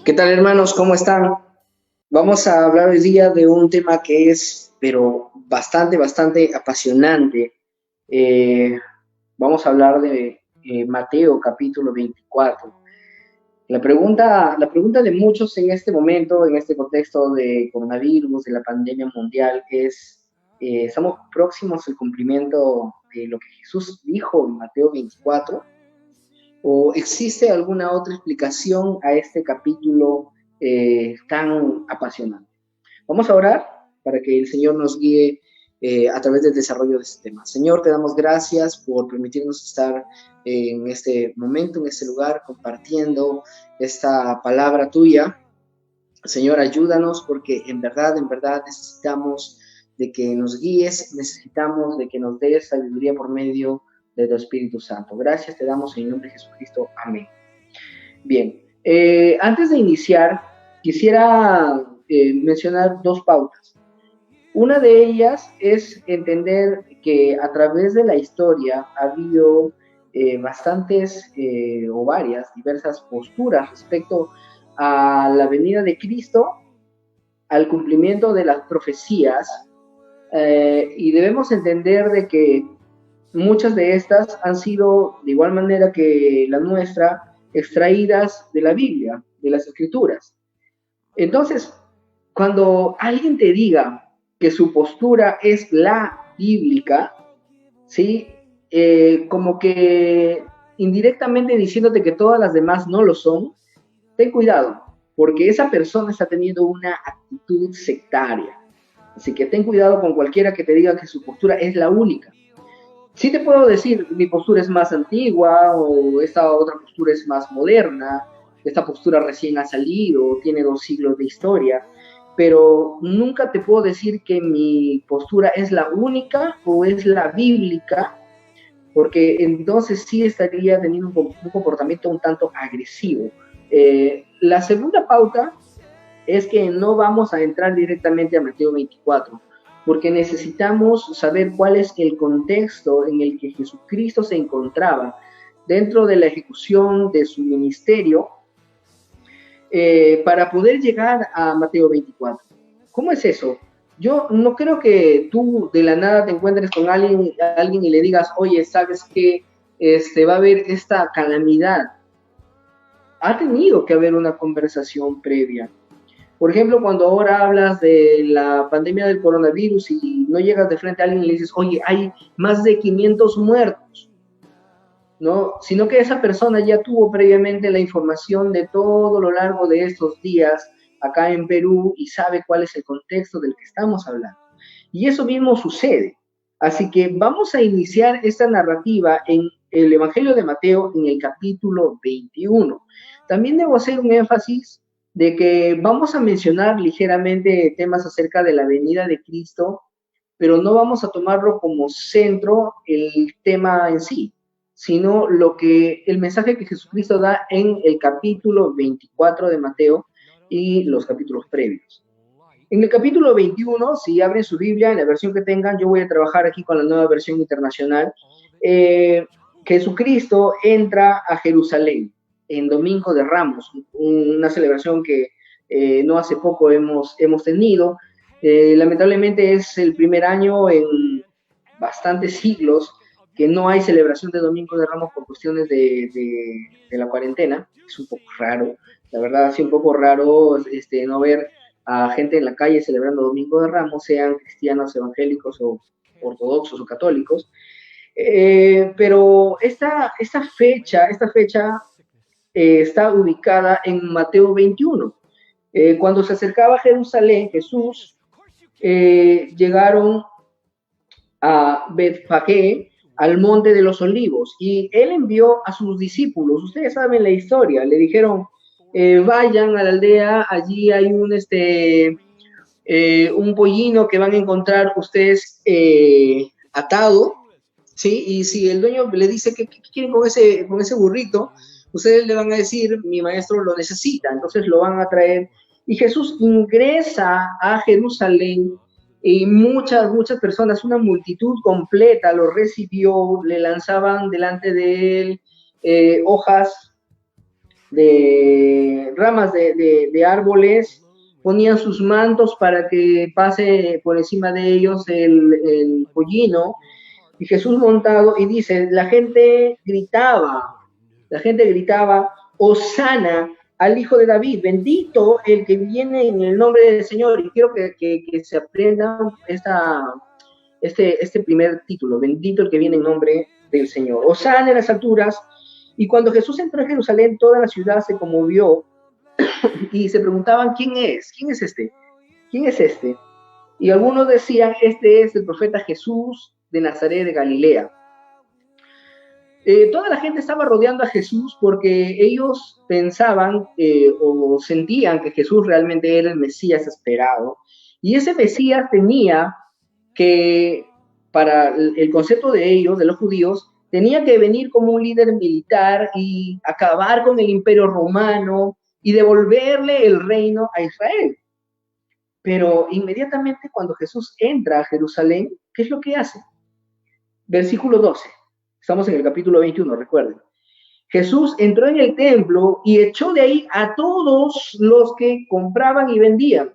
¿Qué tal, hermanos? ¿Cómo están? Vamos a hablar hoy día de un tema que es, pero bastante apasionante. Eh, Vamos a hablar de Mateo capítulo 24. La pregunta de muchos en este momento, en este contexto de coronavirus, de la pandemia mundial, es, ¿estamos próximos al cumplimiento de lo que Jesús dijo en Mateo 24? ¿O existe alguna otra explicación a este capítulo tan apasionante? Vamos a orar para que el Señor nos guíe a través del desarrollo de este tema. Señor, te damos gracias por permitirnos estar en este momento, en este lugar, compartiendo esta palabra tuya. Señor, ayúdanos porque en verdad necesitamos de que nos guíes, necesitamos de que nos des sabiduría por medio de tu Espíritu Santo. Gracias te damos en el nombre de Jesucristo. Amén. Bien, antes de iniciar, quisiera mencionar dos pautas. Una de ellas es entender que a través de la historia ha habido bastantes o varias, diversas posturas respecto a la venida de Cristo, al cumplimiento de las profecías, y debemos entender de que muchas de estas han sido, de igual manera que la nuestra, extraídas de la Biblia, de las Escrituras. Entonces, cuando alguien te diga que su postura es la bíblica, ¿sí? Como que indirectamente diciéndote que todas las demás no lo son, ten cuidado, porque esa persona está teniendo una actitud sectaria. Así que ten cuidado con cualquiera que te diga que su postura es la única. Sí te puedo decir, mi postura es más antigua o esta otra postura es más moderna, esta postura recién ha salido, tiene 2 siglos de historia, pero nunca te puedo decir que mi postura es la única o es la bíblica, porque entonces sí estaría teniendo un comportamiento un tanto agresivo. La segunda pauta es que no vamos a entrar directamente a Mateo 24, porque necesitamos saber cuál es el contexto en el que Jesucristo se encontraba dentro de la ejecución de su ministerio para poder llegar a Mateo 24. ¿Cómo es eso? Yo no creo que tú de la nada te encuentres con alguien y le digas, oye, ¿sabes qué? Va a haber esta calamidad. Ha tenido que haber una conversación previa. Por ejemplo, cuando ahora hablas de la pandemia del coronavirus y no llegas de frente a alguien y le dices, oye, hay más de 500 muertos, ¿no? Sino que esa persona ya tuvo previamente la información de todo lo largo de estos días acá en Perú y sabe cuál es el contexto del que estamos hablando. Y eso mismo sucede. Así que vamos a iniciar esta narrativa en el Evangelio de Mateo en el capítulo 21. También debo hacer un énfasis de que vamos a mencionar ligeramente temas acerca de la venida de Cristo, pero no vamos a tomarlo como centro el tema en sí, sino el mensaje que Jesucristo da en el capítulo 24 de Mateo y los capítulos previos. En el capítulo 21, si abren su Biblia, en la versión que tengan, yo voy a trabajar aquí con la nueva versión internacional, Jesucristo entra a Jerusalén en Domingo de Ramos, una celebración que no hace poco hemos tenido. Lamentablemente es el primer año en bastantes siglos que no hay celebración de Domingo de Ramos por cuestiones de la cuarentena. Es un poco raro, la verdad, sí, un poco raro no ver a gente en la calle celebrando Domingo de Ramos, sean cristianos, evangélicos o ortodoxos o católicos. Pero esta fecha está ubicada en Mateo 21. Cuando se acercaba a Jerusalén, Jesús, llegaron a Betfagé, al monte de los olivos, y él envió a sus discípulos. Ustedes saben la historia, le dijeron, vayan a la aldea, allí hay un pollino que van a encontrar ustedes atado, ¿sí? Y si el dueño le dice que quieren con ese burrito, ustedes le van a decir, mi maestro lo necesita, entonces lo van a traer. Y Jesús ingresa a Jerusalén y muchas personas, una multitud completa lo recibió, le lanzaban delante de él hojas de ramas de árboles, ponían sus mantos para que pase por encima de ellos el pollino, y Jesús montado, y dice, la gente gritaba, Hosana al Hijo de David, bendito el que viene en el nombre del Señor. Y quiero que se aprendan este primer título, bendito el que viene en nombre del Señor. Hosana en las alturas. Y cuando Jesús entró en Jerusalén, toda la ciudad se conmovió y se preguntaban, ¿quién es? ¿Quién es este? ¿Quién es este? Y algunos decían, este es el profeta Jesús de Nazaret de Galilea. Toda la gente estaba rodeando a Jesús porque ellos pensaban o sentían que Jesús realmente era el Mesías esperado. Y ese Mesías tenía que, para el concepto de ellos, de los judíos, tenía que venir como un líder militar y acabar con el imperio romano y devolverle el reino a Israel. Pero inmediatamente cuando Jesús entra a Jerusalén, ¿qué es lo que hace? Versículo 12. Estamos en el capítulo 21, recuerden. Jesús entró en el templo y echó de ahí a todos los que compraban y vendían.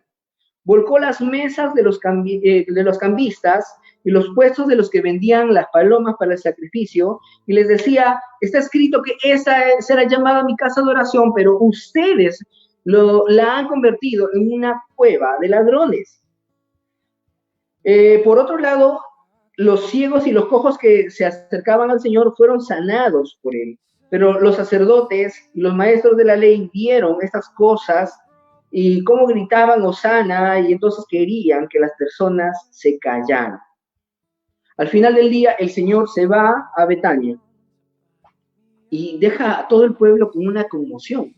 Volcó las mesas de los cambistas y los puestos de los que vendían las palomas para el sacrificio, y les decía, está escrito que esa será llamada mi casa de oración, pero ustedes la han convertido en una cueva de ladrones. Por otro lado, los ciegos y los cojos que se acercaban al Señor fueron sanados por él. Pero los sacerdotes y los maestros de la ley vieron estas cosas y cómo gritaban Hosana, y entonces querían que las personas se callaran. Al final del día, el Señor se va a Betania y deja a todo el pueblo con una conmoción.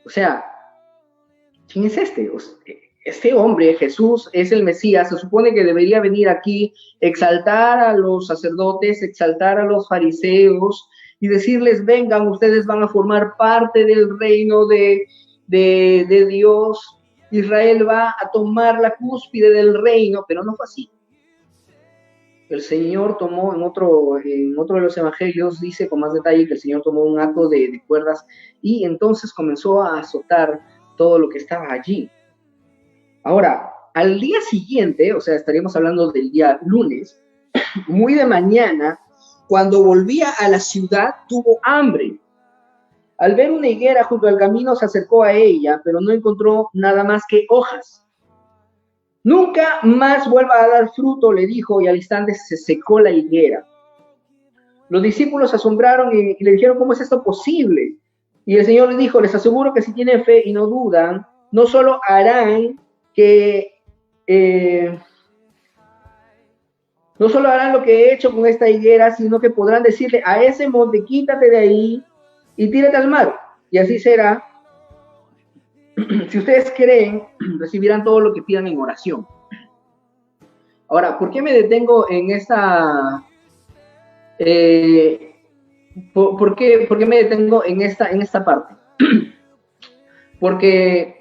O sea, ¿quién es este? Este hombre, Jesús, es el Mesías. Se supone que debería venir aquí, exaltar a los sacerdotes, exaltar a los fariseos y decirles, vengan, ustedes van a formar parte del reino de Dios. Israel va a tomar la cúspide del reino, pero no fue así. El Señor tomó en otro de los evangelios, dice con más detalle que el Señor tomó un hato de cuerdas y entonces comenzó a azotar todo lo que estaba allí. Ahora, al día siguiente, o sea, estaríamos hablando del día lunes, muy de mañana, cuando volvía a la ciudad, tuvo hambre. Al ver una higuera junto al camino, se acercó a ella, pero no encontró nada más que hojas. Nunca más vuelva a dar fruto, le dijo, y al instante se secó la higuera. Los discípulos se asombraron y le dijeron, ¿cómo es esto posible? Y el Señor les dijo, les aseguro que si tienen fe y no dudan, no solo harán no solo harán lo que he hecho con esta higuera, sino que podrán decirle a ese monte, quítate de ahí y tírate al mar. Y así será. Si ustedes creen, recibirán todo lo que pidan en oración. Ahora, ¿por qué me detengo en esta... ¿por qué me detengo en esta parte? Porque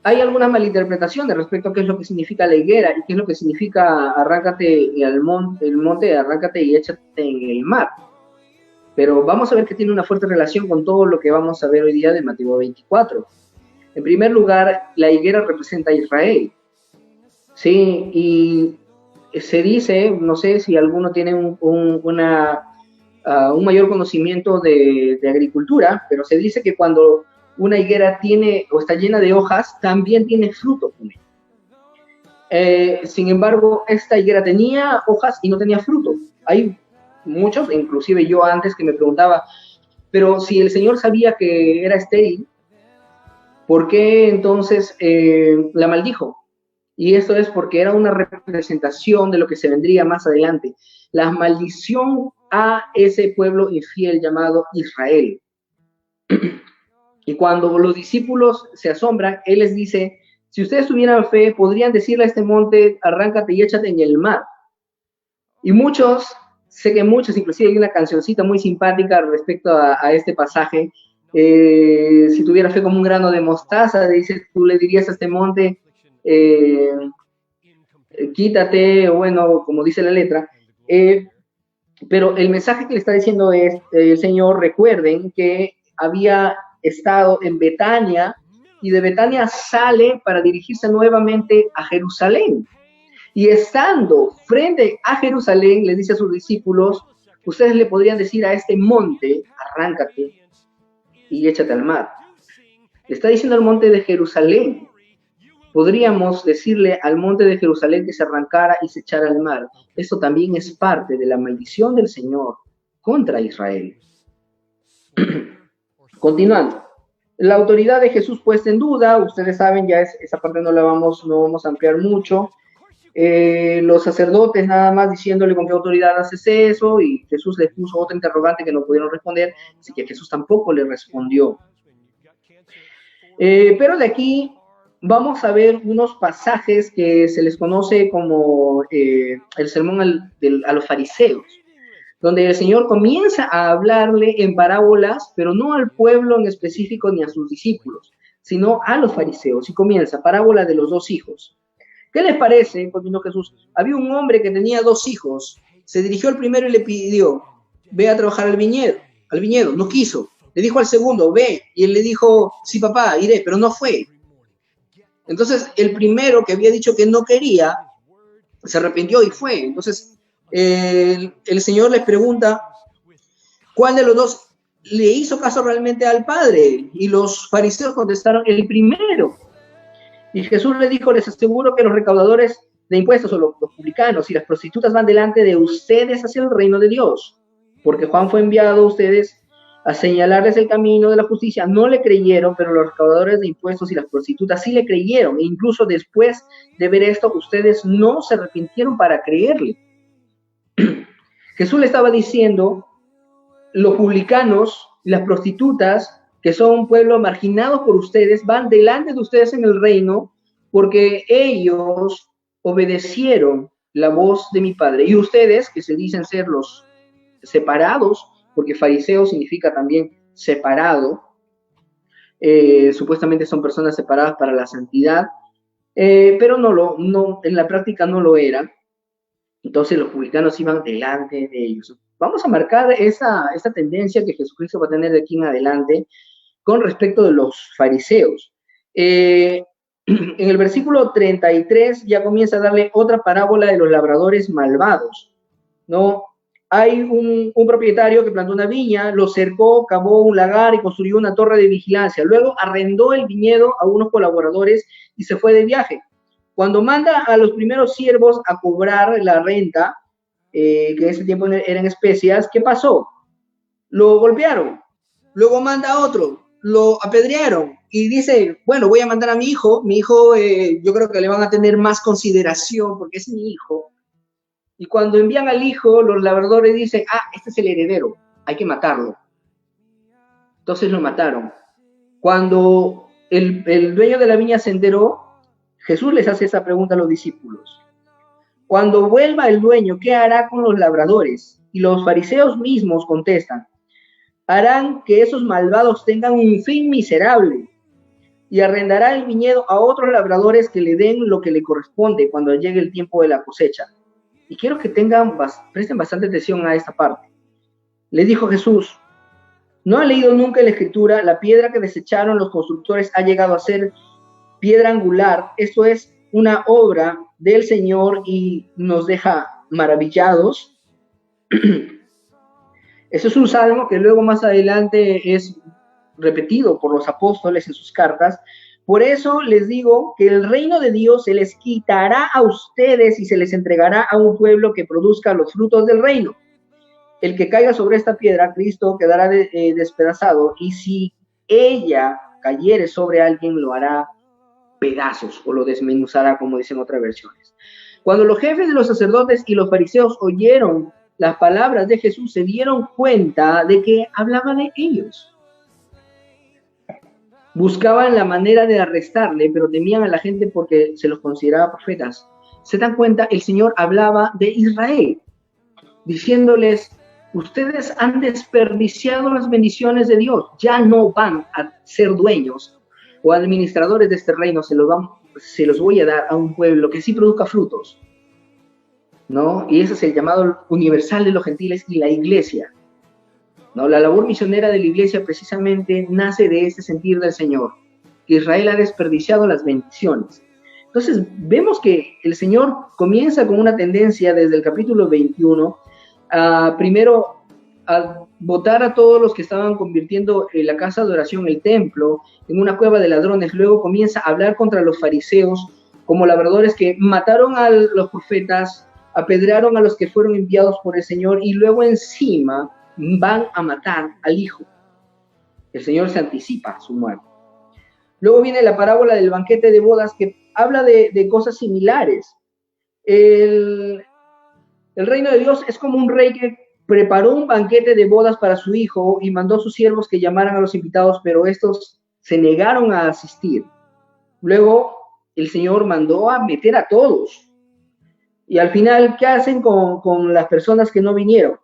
hay algunas malinterpretaciones respecto a qué es lo que significa la higuera y qué es lo que significa arráncate el monte, arráncate y échate en el mar. Pero vamos a ver que tiene una fuerte relación con todo lo que vamos a ver hoy día de Mateo 24. En primer lugar, la higuera representa a Israel. Sí, y se dice, no sé si alguno tiene un mayor conocimiento de agricultura, pero se dice que cuando una higuera tiene o está llena de hojas, también tiene fruto. Sin embargo, esta higuera tenía hojas y no tenía fruto. Hay muchos, inclusive yo antes, que me preguntaba, pero si el Señor sabía que era estéril, ¿por qué entonces la maldijo? Y esto es porque era una representación de lo que se vendría más adelante. La maldición a ese pueblo infiel llamado Israel. Y cuando los discípulos se asombran, Él les dice, si ustedes tuvieran fe, podrían decirle a este monte, arráncate y échate en el mar. Y muchos, sé que muchos, inclusive hay una cancioncita muy simpática respecto a este pasaje, si tuviera fe como un grano de mostaza, dice, tú le dirías a este monte, quítate, o bueno, como dice la letra, pero el mensaje que le está diciendo es, el Señor, recuerden que había estado en Betania y de Betania sale para dirigirse nuevamente a Jerusalén. Y estando frente a Jerusalén, le dice a sus discípulos, ustedes le podrían decir a este monte, arráncate y échate al mar. Le está diciendo al monte de Jerusalén. Podríamos decirle al monte de Jerusalén que se arrancara y se echara al mar. Esto también es parte de la maldición del Señor contra Israel. Continuando. La autoridad de Jesús puesta en duda, ustedes saben, ya esa parte no vamos a ampliar mucho. Los sacerdotes nada más diciéndole con qué autoridad haces eso, y Jesús les puso otra interrogante que no pudieron responder, así que Jesús tampoco le respondió. Pero de aquí vamos a ver unos pasajes que se les conoce como el sermón a los fariseos, donde el Señor comienza a hablarle en parábolas, pero no al pueblo en específico ni a sus discípulos, sino a los fariseos, y comienza parábola de los 2 hijos. ¿Qué les parece? Continuó Jesús. Había un hombre que tenía 2 hijos. Se dirigió al primero y le pidió, ve a trabajar al viñedo. No quiso. Le dijo al segundo, ve. Y él le dijo, sí, papá, iré, pero no fue. Entonces, el primero que había dicho que no quería, se arrepintió y fue. Entonces, el Señor les pregunta, ¿cuál de los 2 le hizo caso realmente al padre? Y los fariseos contestaron, el primero. Y Jesús le dijo, les aseguro que los recaudadores de impuestos o los publicanos y las prostitutas van delante de ustedes hacia el reino de Dios, porque Juan fue enviado a ustedes a señalarles el camino de la justicia. No le creyeron, pero los recaudadores de impuestos y las prostitutas sí le creyeron, e incluso después de ver esto, ustedes no se arrepintieron para creerle. Jesús le estaba diciendo, los publicanos y las prostitutas, que son un pueblo marginado por ustedes, van delante de ustedes en el reino, porque ellos obedecieron la voz de mi Padre. Y ustedes, que se dicen ser los separados, porque fariseo significa también separado, supuestamente son personas separadas para la santidad, pero en la práctica no lo eran. Entonces los publicanos iban delante de ellos. Vamos a marcar esa tendencia que Jesucristo va a tener de aquí en adelante con respecto de los fariseos. En el versículo 33 ya comienza a darle otra parábola de los labradores malvados, ¿no? Hay un propietario que plantó una viña, lo cercó, cavó un lagar y construyó una torre de vigilancia. Luego arrendó el viñedo a unos colaboradores y se fue de viaje. Cuando manda a los primeros siervos a cobrar la renta, que en ese tiempo eran especias, ¿qué pasó? Lo golpearon. Luego manda a otro, lo apedrearon y dice, bueno, voy a mandar a mi hijo yo creo que le van a tener más consideración porque es mi hijo. Y cuando envían al hijo, los labradores dicen, este es el heredero, hay que matarlo. Entonces lo mataron. Cuando el dueño de la viña se enteró, Jesús les hace esa pregunta a los discípulos. Cuando vuelva el dueño, ¿qué hará con los labradores? Y los fariseos mismos contestan, harán que esos malvados tengan un fin miserable y arrendará el viñedo a otros labradores que le den lo que le corresponde cuando llegue el tiempo de la cosecha. Y quiero que presten bastante atención a esta parte. Les dijo Jesús, ¿no han leído nunca en la Escritura? La piedra que desecharon los constructores ha llegado a ser piedra angular. Esto es una obra del Señor y nos deja maravillados. Eso es un salmo que luego más adelante es repetido por los apóstoles en sus cartas. Por eso les digo que el reino de Dios se les quitará a ustedes y se les entregará a un pueblo que produzca los frutos del reino. El que caiga sobre esta piedra, Cristo, quedará despedazado, y si ella cayere sobre alguien, lo hará pedazos o lo desmenuzará, como dicen otras versiones. Cuando los jefes de los sacerdotes y los fariseos oyeron las palabras de Jesús, se dieron cuenta de que hablaba de ellos. Buscaban la manera de arrestarle, pero temían a la gente porque se los consideraba profetas. Se dan cuenta, el Señor hablaba de Israel, diciéndoles, ustedes han desperdiciado las bendiciones de Dios, ya no van a ser dueños o administradores de este reino, se los voy a dar a un pueblo que sí produzca frutos, ¿no? Y ese es el llamado universal de los gentiles y la iglesia. ¿no? La labor misionera de la iglesia precisamente nace de este sentir del Señor, que Israel ha desperdiciado las bendiciones. Entonces, vemos que el Señor comienza con una tendencia desde el capítulo 21, primero a votar a todos los que estaban convirtiendo la casa de oración, el templo, en una cueva de ladrones. Luego comienza a hablar contra los fariseos como labradores que mataron a los profetas, apedrearon a los que fueron enviados por el Señor y luego encima van a matar al Hijo. El Señor se anticipa a su muerte. Luego viene la parábola del banquete de bodas que habla de cosas similares. El reino de Dios es como un rey que preparó un banquete de bodas para su hijo y mandó a sus siervos que llamaran a los invitados, pero estos se negaron a asistir. Luego el Señor mandó a meter a todos. Y al final, ¿qué hacen con las personas que no vinieron?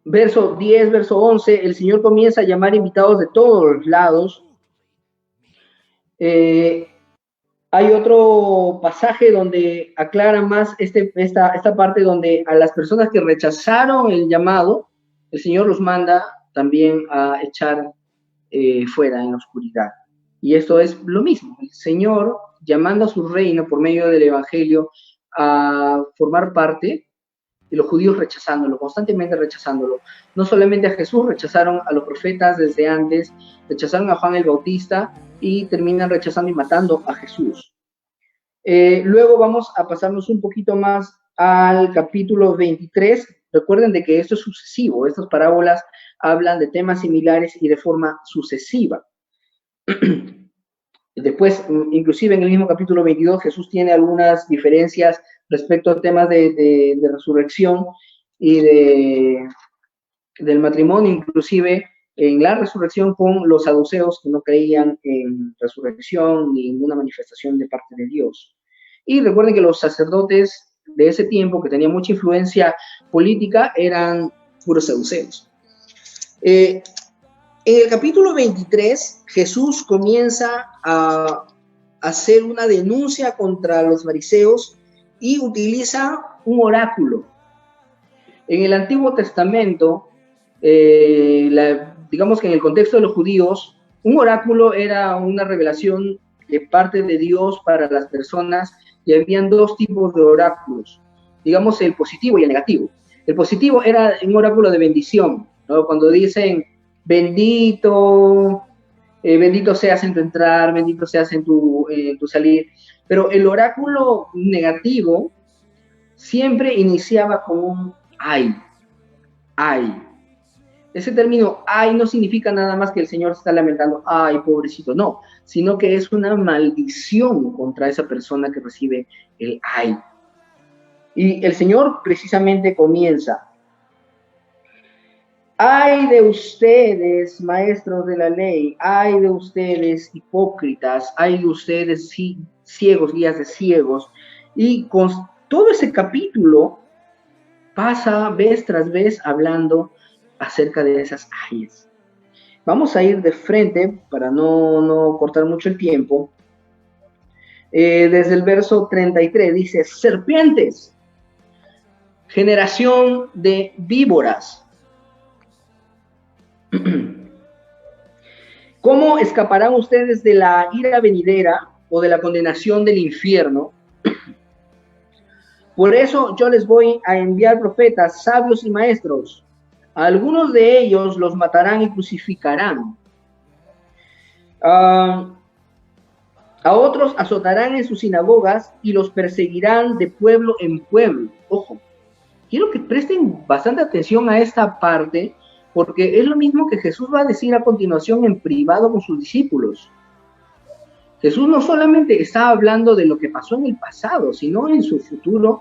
Verso 10, verso 11, el Señor comienza a llamar invitados de todos los lados. Hay otro pasaje donde aclara más esta parte donde a las personas que rechazaron el llamado, el Señor los manda también a echar fuera en la oscuridad. Y esto es lo mismo, el Señor llamando a su reino por medio del Evangelio a formar parte, y los judíos rechazándolo, constantemente rechazándolo. No solamente a Jesús, rechazaron a los profetas desde antes, rechazaron a Juan el Bautista y terminan rechazando y matando a Jesús. Luego vamos a pasarnos un poquito más al capítulo 23. Recuerden de que esto es sucesivo, estas parábolas hablan de temas similares y de forma sucesiva. Después, inclusive en el mismo capítulo 22, Jesús tiene algunas diferencias respecto a temas de resurrección y del matrimonio, inclusive en la resurrección con los saduceos que no creían en resurrección ni ninguna manifestación de parte de Dios. Y recuerden que los sacerdotes de ese tiempo, que tenían mucha influencia política, eran puros saduceos. En el capítulo 23, Jesús comienza a hacer una denuncia contra los fariseos y utiliza un oráculo. En el Antiguo Testamento, digamos que en el contexto de los judíos, un oráculo era una revelación de parte de Dios para las personas, y habían dos tipos de oráculos, digamos el positivo y el negativo. El positivo era un oráculo de bendición, ¿no? Cuando dicen, bendito seas en tu entrar, bendito seas en tu salir. Pero el oráculo negativo siempre iniciaba con un ay. Ese término ay no significa nada más que el Señor se está lamentando, ay, pobrecito, no, sino que es una maldición contra esa persona que recibe el ay. Y el Señor precisamente comienza, ay de ustedes, maestros de la ley, ay de ustedes, hipócritas, ay de ustedes, ciegos, guías de ciegos. Y con todo ese capítulo pasa vez tras vez hablando acerca de esas ayes. Vamos a ir de frente para no cortar mucho el tiempo. Desde el verso 33 dice, serpientes, generación de víboras, ¿cómo escaparán ustedes de la ira venidera o de la condenación del infierno? Por eso yo les voy a enviar profetas, sabios y maestros. A algunos de ellos los matarán y crucificarán. A otros azotarán en sus sinagogas y los perseguirán de pueblo en pueblo. Ojo, quiero que presten bastante atención a esta parte, porque es lo mismo que Jesús va a decir a continuación en privado con sus discípulos. Jesús no solamente está hablando de lo que pasó en el pasado, sino en su futuro,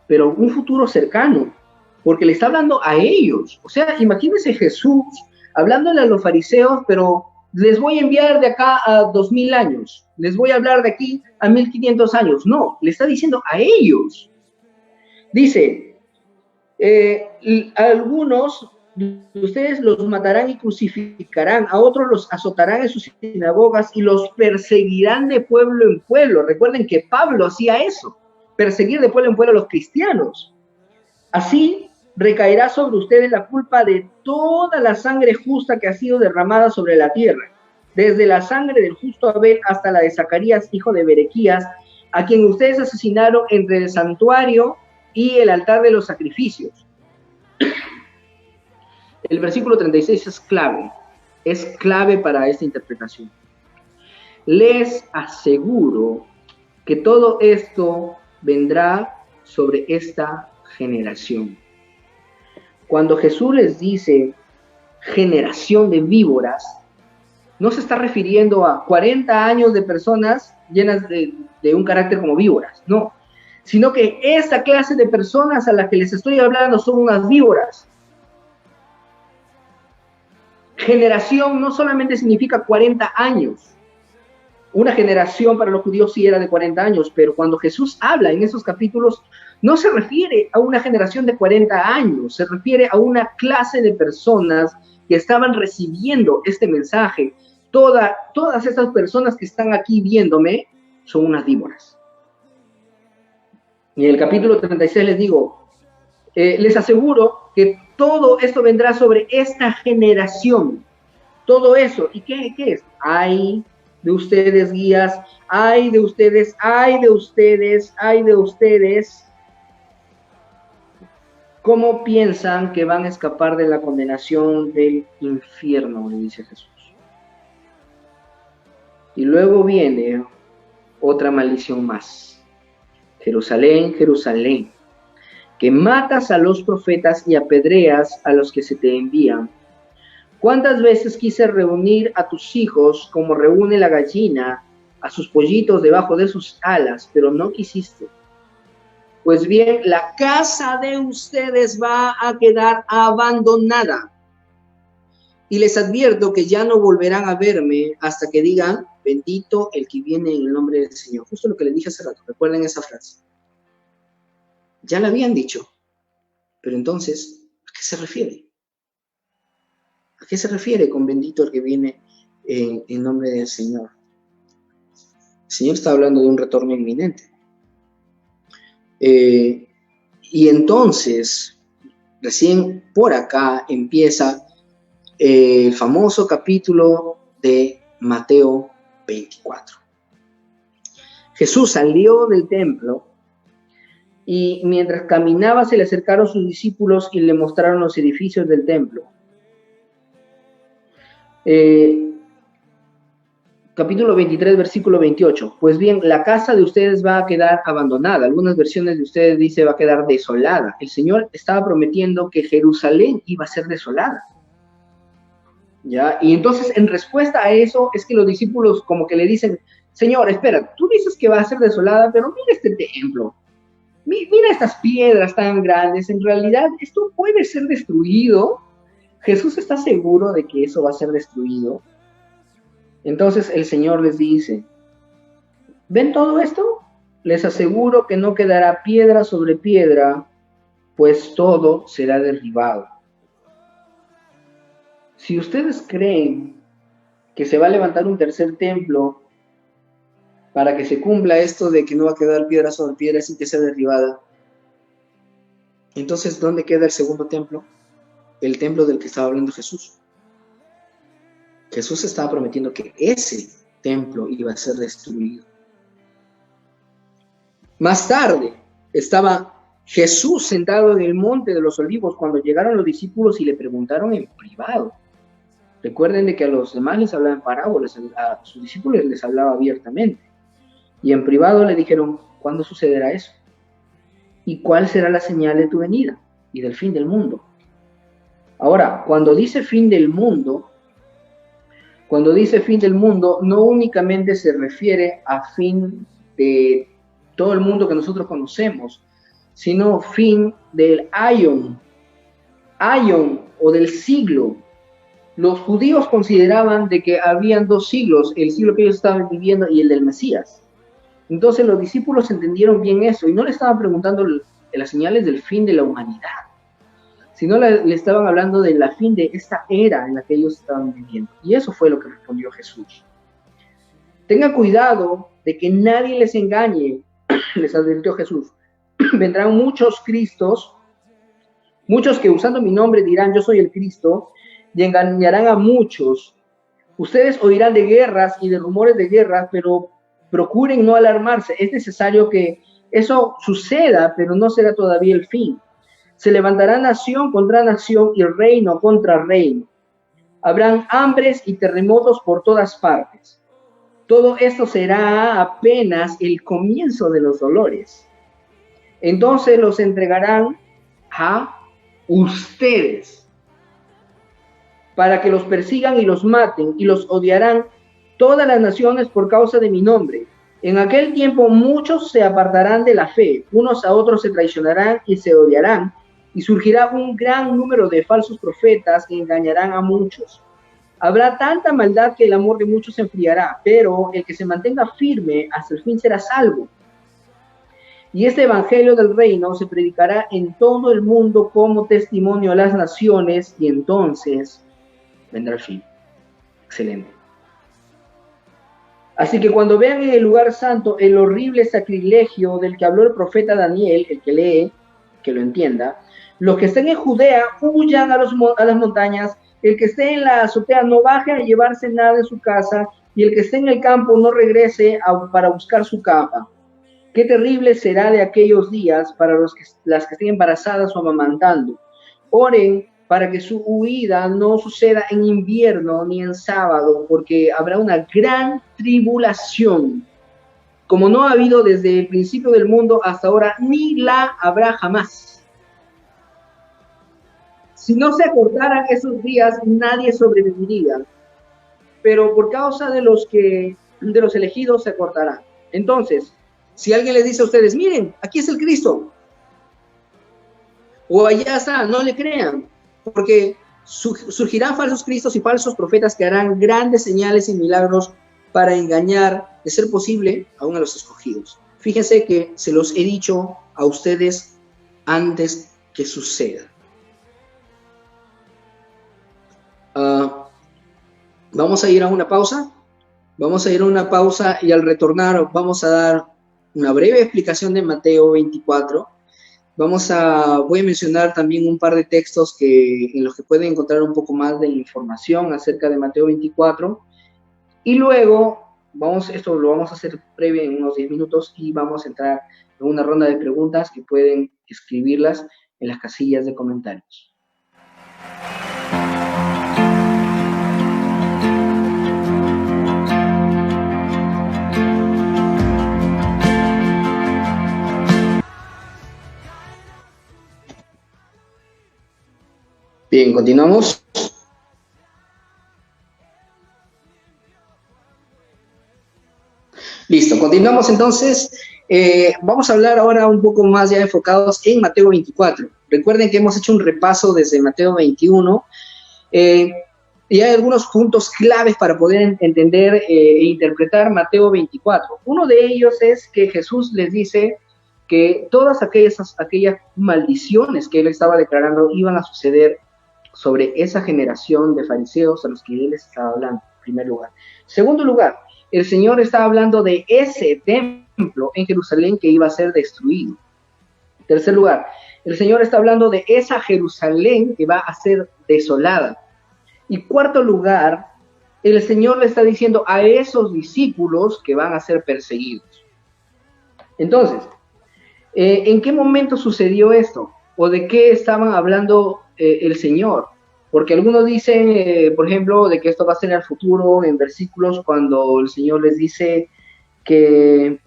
pero un futuro cercano, porque le está hablando a ellos. O sea, imagínense Jesús hablándole a los fariseos, pero les voy a enviar de acá a 2000 años, les voy a hablar de aquí a 1500 años. No, le está diciendo a ellos. Dice, algunos ustedes los matarán y crucificarán, a otros los azotarán en sus sinagogas y los perseguirán de pueblo en pueblo. Recuerden que Pablo hacía eso, perseguir de pueblo en pueblo a los cristianos. Así recaerá sobre ustedes la culpa de toda la sangre justa que ha sido derramada sobre la tierra, desde la sangre del justo Abel hasta la de Zacarías, hijo de Berequías, a quien ustedes asesinaron entre el santuario y el altar de los sacrificios. El versículo 36 es clave para esta interpretación. Les aseguro que todo esto vendrá sobre esta generación. Cuando Jesús les dice generación de víboras, no se está refiriendo a 40 años de personas llenas de un carácter como víboras, no, sino que esta clase de personas a las que les estoy hablando son unas víboras. Generación no solamente significa 40 años. Una generación para los judíos sí era de 40 años, pero cuando Jesús habla en esos capítulos, no se refiere a una generación de 40 años, se refiere a una clase de personas que estaban recibiendo este mensaje. Todas estas personas que están aquí viéndome son unas víboras. Y en el capítulo 36 les digo, les aseguro que todo esto vendrá sobre esta generación. Todo eso. ¿Y qué es? Ay de ustedes, guías. Ay de ustedes, ay de ustedes, ay de ustedes. ¿Cómo piensan que van a escapar de la condenación del infierno? Le dice Jesús. Y luego viene otra maldición más. Jerusalén, Jerusalén, que matas a los profetas y apedreas a los que se te envían. ¿Cuántas veces quise reunir a tus hijos como reúne la gallina a sus pollitos debajo de sus alas, pero no quisiste? Pues bien, la casa de ustedes va a quedar abandonada. Y les advierto que ya no volverán a verme hasta que digan, bendito el que viene en el nombre del Señor. Justo lo que les dije hace rato, recuerden esa frase. Ya la habían dicho, pero entonces, ¿a qué se refiere? ¿A qué se refiere con bendito el que viene en nombre del Señor? El Señor está hablando de un retorno inminente. Y entonces, recién por acá empieza el famoso capítulo de Mateo 24. Jesús salió del templo y mientras caminaba se le acercaron sus discípulos y le mostraron los edificios del templo. Capítulo 23, versículo 28. Pues bien, la casa de ustedes va a quedar abandonada. Algunas versiones de ustedes dice va a quedar desolada. El Señor estaba prometiendo que Jerusalén iba a ser desolada. ¿Ya? Y entonces, en respuesta a eso, es que los discípulos como que le dicen, Señor, espera, tú dices que va a ser desolada, pero mira este templo. Mira estas piedras tan grandes. En realidad, esto puede ser destruido. Jesús está seguro de que eso va a ser destruido. Entonces el Señor les dice, ¿ven todo esto? Les aseguro que no quedará piedra sobre piedra, pues todo será derribado. Si ustedes creen que se va a levantar un tercer templo para que se cumpla esto de que no va a quedar piedra sobre piedra sin que sea derribada, entonces ¿dónde queda el segundo templo? El templo del que estaba hablando Jesús. Jesús estaba prometiendo que ese templo iba a ser destruido. Más tarde estaba Jesús sentado en el monte de los olivos cuando llegaron los discípulos y le preguntaron en privado. Recuerden de que a los demás les hablaba en parábolas, a sus discípulos les hablaba abiertamente. Y en privado le dijeron, ¿cuándo sucederá eso? ¿Y cuál será la señal de tu venida y del fin del mundo? Ahora, cuando dice fin del mundo, no únicamente se refiere a fin de todo el mundo que nosotros conocemos, sino fin del aion o del siglo. Los judíos consideraban de que habían dos siglos, el siglo que ellos estaban viviendo y el del Mesías. Entonces los discípulos entendieron bien eso y no le estaban preguntando las señales del fin de la humanidad, sino le estaban hablando de la fin de esta era en la que ellos estaban viviendo. Y eso fue lo que respondió Jesús. Tengan cuidado de que nadie les engañe, les advirtió Jesús. Vendrán muchos Cristos, muchos que usando mi nombre dirán yo soy el Cristo, y engañarán a muchos. Ustedes oirán de guerras y de rumores de guerras, pero procuren no alarmarse. Es necesario que eso suceda, pero no será todavía el fin. Se levantará nación contra nación y reino contra reino. Habrán hambres y terremotos por todas partes. Todo esto será apenas el comienzo de los dolores. Entonces los entregarán a ustedes para que los persigan y los maten, y los odiarán todas las naciones por causa de mi nombre. En aquel tiempo muchos se apartarán de la fe, unos a otros se traicionarán y se odiarán, y surgirá un gran número de falsos profetas que engañarán a muchos. Habrá tanta maldad que el amor de muchos se enfriará, pero el que se mantenga firme hasta el fin será salvo. Y este evangelio del reino se predicará en todo el mundo como testimonio a las naciones, y entonces vendrá el fin. Excelente. Así que cuando vean en el lugar santo el horrible sacrilegio del que habló el profeta Daniel, el que lee, que lo entienda, los que estén en Judea huyan a las montañas, el que esté en la azotea no baje a llevarse nada de su casa, y el que esté en el campo no regrese para buscar su capa. Qué terrible será de aquellos días para las que estén embarazadas o amamantando. Oren para que su huida no suceda en invierno ni en sábado, porque habrá una gran tribulación, como no ha habido desde el principio del mundo hasta ahora, ni la habrá jamás. Si no se acortaran esos días, nadie sobreviviría, pero por causa de los elegidos se acortarán. Entonces, si alguien les dice a ustedes, miren, aquí es el Cristo, o allá está, no le crean, porque surgirán falsos cristos y falsos profetas que harán grandes señales y milagros para engañar, de ser posible, aún a los escogidos. Fíjense que se los he dicho a ustedes antes que suceda. Vamos a ir a una pausa. Vamos a ir a una pausa y al retornar vamos a dar una breve explicación de Mateo 24. Voy a mencionar también un par de textos en los que pueden encontrar un poco más de información acerca de Mateo 24. Y luego, esto lo vamos a hacer breve en unos 10 minutos y vamos a entrar en una ronda de preguntas que pueden escribirlas en las casillas de comentarios. Bien, continuamos. Listo, continuamos entonces. Vamos a hablar ahora un poco más ya enfocados en Mateo 24. Recuerden que hemos hecho un repaso desde Mateo 21 y hay algunos puntos claves para poder entender e interpretar Mateo 24. Uno de ellos es que Jesús les dice que todas aquellas maldiciones que él estaba declarando iban a suceder sobre esa generación de fariseos a los que él les estaba hablando, en primer lugar. Segundo lugar, el Señor está hablando de ese templo en Jerusalén que iba a ser destruido. En tercer lugar, el Señor está hablando de esa Jerusalén que va a ser desolada. Y cuarto lugar, el Señor le está diciendo a esos discípulos que van a ser perseguidos. Entonces, ¿en qué momento sucedió esto? ¿O de qué estaban hablando el Señor? Porque algunos dicen, por ejemplo, de que esto va a ser en el futuro, en versículos cuando el Señor les dice que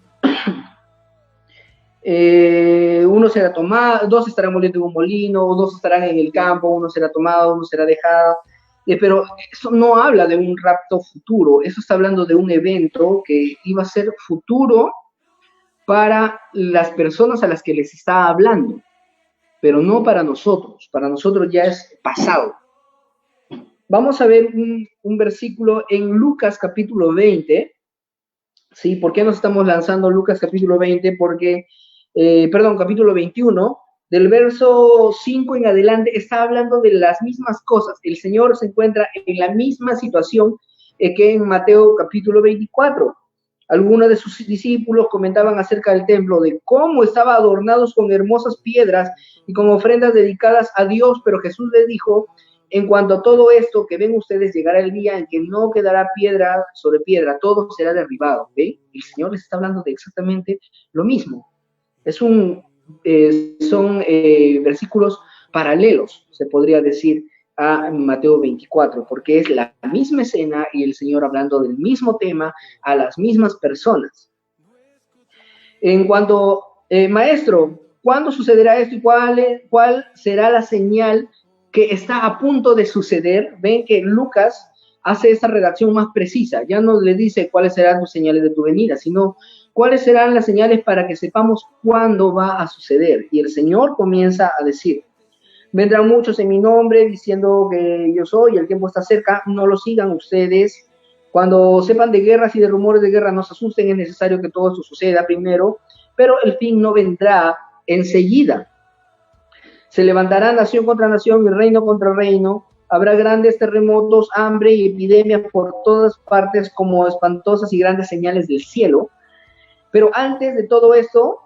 uno será tomado, dos estarán moliendo en un molino, dos estarán en el campo, uno será tomado, uno será dejado. Pero eso no habla de un rapto futuro, eso está hablando de un evento que iba a ser futuro para las personas a las que les está hablando, pero no para nosotros ya es pasado. Vamos a ver un versículo en Lucas capítulo 20, ¿sí? ¿Por qué nos estamos lanzando Lucas capítulo 20? Capítulo 21, Del verso 5 en adelante está hablando de las mismas cosas. El Señor se encuentra en la misma situación que en Mateo capítulo 24. Algunos de sus discípulos comentaban acerca del templo, de cómo estaba adornados con hermosas piedras y con ofrendas dedicadas a Dios, pero Jesús les dijo, en cuanto a todo esto que ven ustedes, llegará el día en que no quedará piedra sobre piedra, todo será derribado. ¿Ven? El Señor les está hablando de exactamente lo mismo. Son versículos paralelos, se podría decir, a Mateo 24, porque es la misma escena y el Señor hablando del mismo tema a las mismas personas. En cuanto, maestro, ¿cuándo sucederá esto y cuál será la señal que está a punto de suceder? Ven que Lucas hace esta redacción más precisa, ya no le dice cuáles serán las señales de tu venida, sino cuáles serán las señales para que sepamos cuándo va a suceder. Y el Señor comienza a decir, vendrán muchos en mi nombre diciendo que yo soy, el tiempo está cerca, no lo sigan ustedes. Cuando sepan de guerras y de rumores de guerra, no se asusten, es necesario que todo esto suceda primero, pero el fin no vendrá enseguida. Se levantará nación contra nación y reino contra reino. Habrá grandes terremotos, hambre y epidemias por todas partes como espantosas y grandes señales del cielo. Pero antes de todo esto,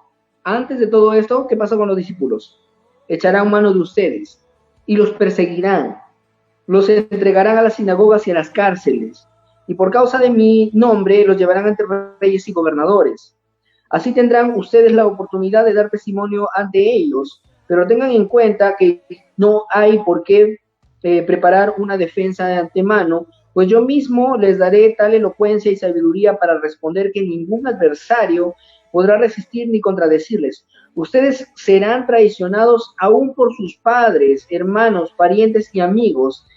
¿qué pasa con los discípulos? Echarán mano de ustedes y los perseguirán. Los entregarán a las sinagogas y a las cárceles. Y por causa de mi nombre los llevarán ante reyes y gobernadores. Así tendrán ustedes la oportunidad de dar testimonio ante ellos, pero tengan en cuenta que no hay por qué preparar una defensa de antemano, pues yo mismo les daré tal elocuencia y sabiduría para responder que ningún adversario podrá resistir ni contradecirles. Ustedes serán traicionados aún por sus padres, hermanos, parientes y amigos,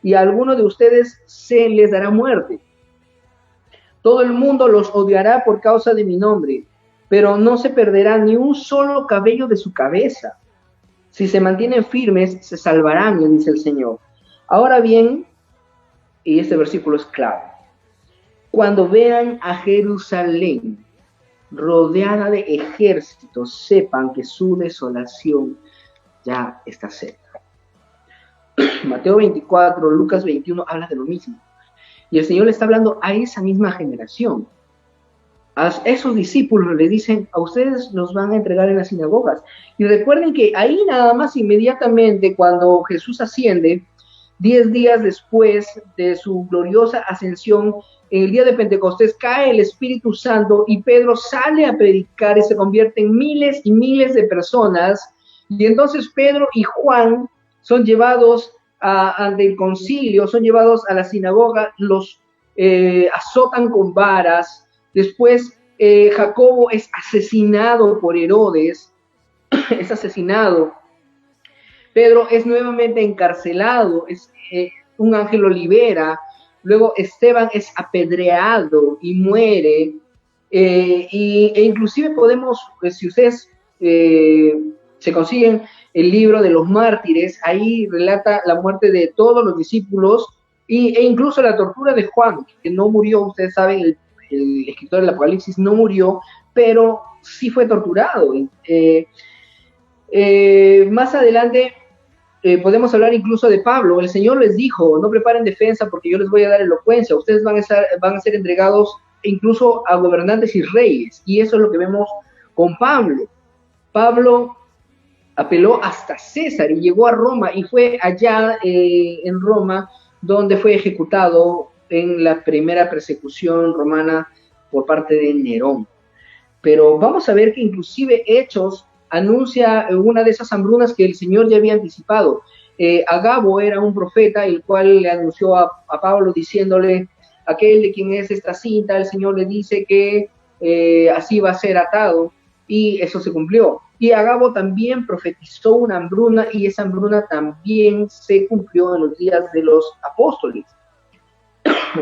y a alguno de ustedes se les dará muerte. Todo el mundo los odiará por causa de mi nombre, pero no se perderá ni un solo cabello de su cabeza. Si se mantienen firmes, se salvarán, dice el Señor. Ahora bien, y este versículo es clave, cuando vean a Jerusalén rodeada de ejércitos, sepan que su desolación ya está cerca. Mateo 24, Lucas 21 habla de lo mismo. Y el Señor le está hablando a esa misma generación. A esos discípulos le dicen, a ustedes los van a entregar en las sinagogas. Y recuerden que ahí nada más inmediatamente cuando Jesús asciende, 10 días después de su gloriosa ascensión, en el día de Pentecostés cae el Espíritu Santo y Pedro sale a predicar y se convierte en miles y miles de personas. Y entonces Pedro y Juan son llevados ante el concilio, son llevados a la sinagoga, los azotan con varas. Después Jacobo es asesinado por Herodes, es asesinado. Pedro es nuevamente encarcelado, un ángel lo libera. Luego Esteban es apedreado y muere. E inclusive podemos, pues, si ustedes se consiguen el libro de los mártires, ahí relata la muerte de todos los discípulos e incluso la tortura de Juan, que no murió. Ustedes saben, el escritor del Apocalipsis no murió, pero sí fue torturado. Más adelante podemos hablar incluso de Pablo. El Señor les dijo, no preparen defensa porque yo les voy a dar elocuencia. Ustedes van a ser entregados incluso a gobernantes y reyes. Y eso es lo que vemos con Pablo. Pablo apeló hasta César y llegó a Roma, y fue allá en Roma donde fue ejecutado en la primera persecución romana por parte de Nerón. Pero vamos a ver que inclusive Hechos anuncia una de esas hambrunas que el Señor ya había anticipado. Agabo era un profeta, el cual le anunció a Pablo diciéndole, aquel de quien es esta cinta, el Señor le dice que así va a ser atado, y eso se cumplió. Y Agabo también profetizó una hambruna, y esa hambruna también se cumplió en los días de los apóstoles.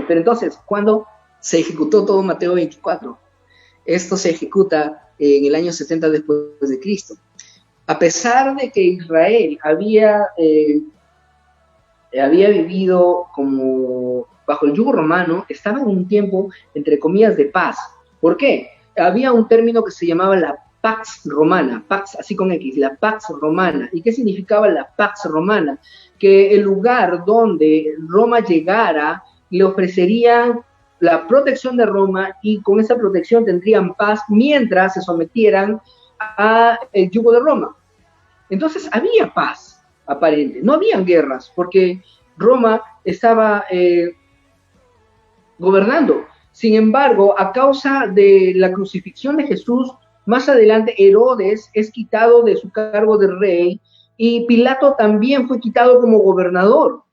Pero entonces, ¿cuándo se ejecutó todo Mateo 24? Esto se ejecuta en el año 70 después de Cristo. A pesar de que Israel había vivido como bajo el yugo romano, estaba en un tiempo, entre comillas, de paz. ¿Por qué? Había un término que se llamaba la Pax Romana, Pax así con X, la Pax Romana. ¿Y qué significaba la Pax Romana? Que el lugar donde Roma llegara le ofrecerían la protección de Roma y con esa protección tendrían paz mientras se sometieran al yugo de Roma. Entonces había paz aparente, no habían guerras porque Roma estaba gobernando. Sin embargo, a causa de la crucifixión de Jesús, más adelante Herodes es quitado de su cargo de rey y Pilato también fue quitado como gobernador.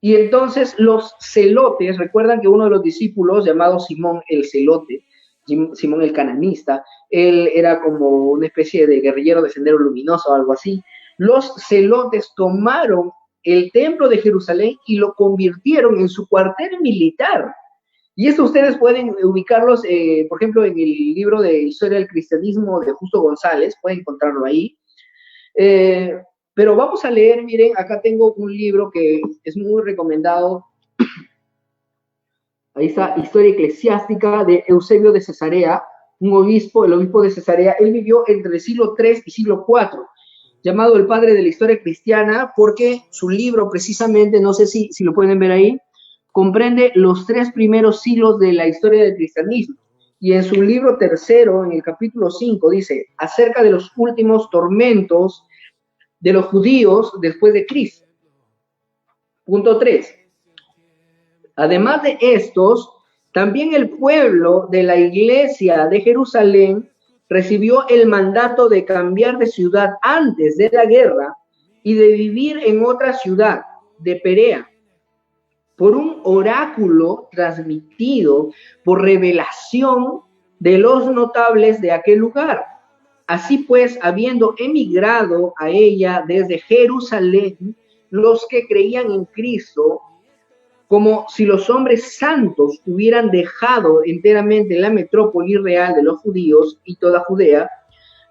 Y entonces los celotes, recuerdan que uno de los discípulos llamado Simón el celote, Simón el cananista, él era como una especie de guerrillero de Sendero Luminoso o algo así. Los celotes tomaron el templo de Jerusalén y lo convirtieron en su cuartel militar. Y esto ustedes pueden ubicarlos, por ejemplo, en el libro de Historia del Cristianismo de Justo González, pueden encontrarlo ahí. Pero vamos a leer, miren, acá tengo un libro que es muy recomendado. Ahí está, Historia Eclesiástica de Eusebio de Cesarea, un obispo, el obispo de Cesarea. Él vivió entre el siglo III y siglo IV, llamado el padre de la historia cristiana, porque su libro precisamente, no sé si lo pueden ver ahí, comprende los 3 primeros siglos de la historia del cristianismo. Y en su libro tercero, en el capítulo 5, dice, acerca de los últimos tormentos de los judíos después de Cristo. Punto 3. Además de estos, también el pueblo de la iglesia de Jerusalén recibió el mandato de cambiar de ciudad antes de la guerra y de vivir en otra ciudad, de Perea, por un oráculo transmitido por revelación de los notables de aquel lugar. Así pues, habiendo emigrado a ella desde Jerusalén, los que creían en Cristo, como si los hombres santos hubieran dejado enteramente la metrópoli real de los judíos y toda Judea,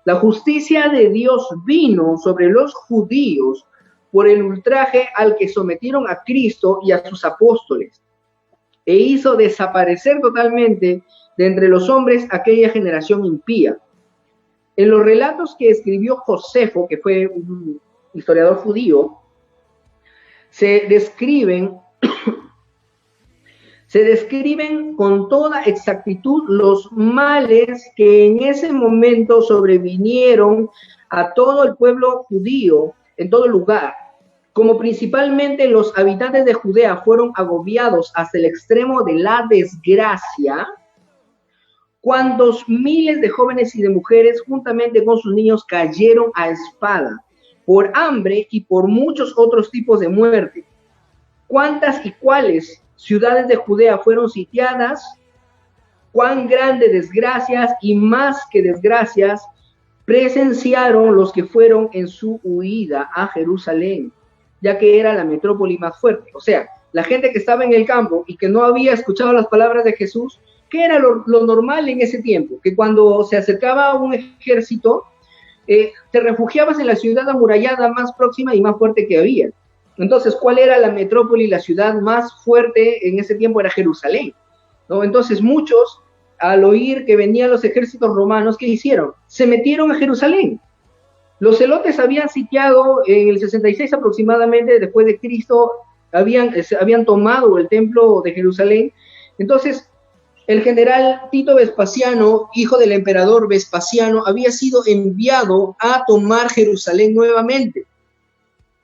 la justicia de Dios vino sobre los judíos por el ultraje al que sometieron a Cristo y a sus apóstoles, e hizo desaparecer totalmente de entre los hombres aquella generación impía. En los relatos que escribió Josefo, que fue un historiador judío, se describen con toda exactitud los males que en ese momento sobrevinieron a todo el pueblo judío en todo lugar. Como principalmente los habitantes de Judea fueron agobiados hasta el extremo de la desgracia, cuántos miles de jóvenes y de mujeres juntamente con sus niños cayeron a espada, por hambre y por muchos otros tipos de muerte. Cuántas y cuáles ciudades de Judea fueron sitiadas, cuán grandes desgracias y más que desgracias presenciaron los que fueron en su huida a Jerusalén, ya que era la metrópoli más fuerte. O sea, la gente que estaba en el campo y que no había escuchado las palabras de Jesús, ¿qué era lo normal en ese tiempo? Que cuando se acercaba un ejército, te refugiabas en la ciudad amurallada más próxima y más fuerte que había. Entonces, ¿cuál era la metrópoli, la ciudad más fuerte en ese tiempo? Era Jerusalén, ¿no? Entonces, muchos, al oír que venían los ejércitos romanos, ¿qué hicieron? Se metieron a Jerusalén. Los celotes habían sitiado en el 66 aproximadamente, después de Cristo, habían tomado el templo de Jerusalén. Entonces, el general Tito Vespasiano, hijo del emperador Vespasiano, había sido enviado a tomar Jerusalén nuevamente.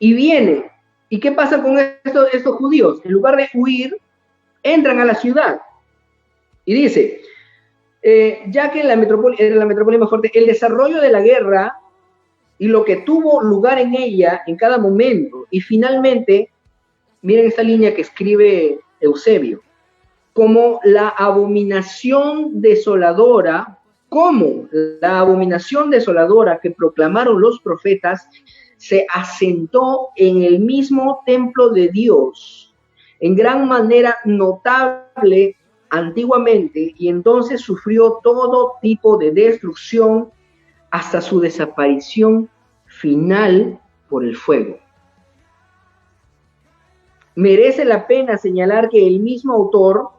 Y viene. ¿Y qué pasa con estos judíos? En lugar de huir, entran a la ciudad. Y dice, ya que era la metrópoli más fuerte, el desarrollo de la guerra y lo que tuvo lugar en ella en cada momento. Y finalmente, miren esta línea que escribe Eusebio, como la abominación desoladora que proclamaron los profetas, se asentó en el mismo templo de Dios, en gran manera notable antiguamente, y entonces sufrió todo tipo de destrucción hasta su desaparición final por el fuego. Merece la pena señalar que el mismo autor,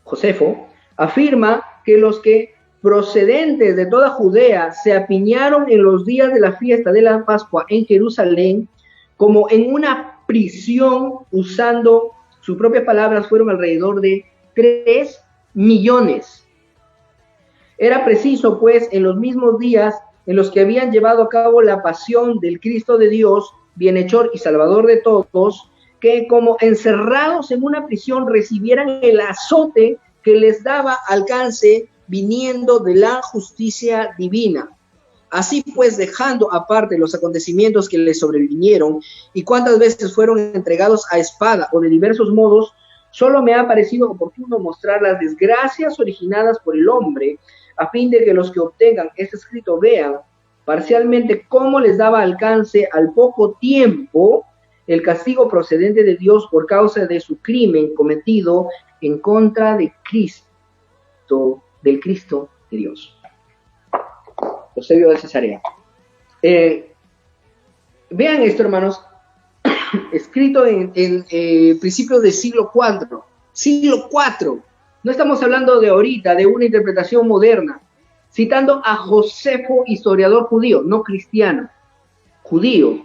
Josefo, afirma que los que procedentes de toda Judea se apiñaron en los días de la fiesta de la Pascua en Jerusalén, como en una prisión, usando sus propias palabras, fueron alrededor de 3 millones. Era preciso, pues, en los mismos días en los que habían llevado a cabo la pasión del Cristo de Dios, bienhechor y salvador de todos, que como encerrados en una prisión recibieran el azote que les daba alcance viniendo de la justicia divina. Así pues, dejando aparte los acontecimientos que les sobrevinieron y cuántas veces fueron entregados a espada o de diversos modos, solo me ha parecido oportuno mostrar las desgracias originadas por el hombre, a fin de que los que obtengan este escrito vean parcialmente cómo les daba alcance al poco tiempo el castigo procedente de Dios por causa de su crimen cometido en contra de Cristo, del Cristo de Dios. Eusebio de Cesarea. Vean esto, hermanos, escrito en principios del siglo IV. Siglo IV. No estamos hablando de ahorita, de una interpretación moderna. Citando a Josefo, historiador judío, no cristiano, judío.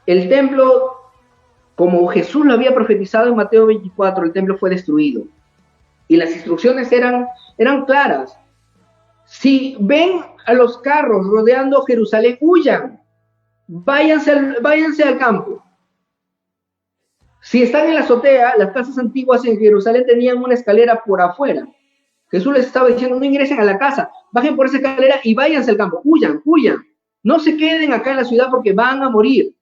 El templo, como Jesús lo había profetizado en Mateo 24, el templo fue destruido. Y las instrucciones eran claras. Si ven a los carros rodeando Jerusalén, huyan, váyanse al campo. Si están en la azotea, las casas antiguas en Jerusalén tenían una escalera por afuera. Jesús les estaba diciendo, no ingresen a la casa, bajen por esa escalera y váyanse al campo, huyan. No se queden acá en la ciudad porque van a morir.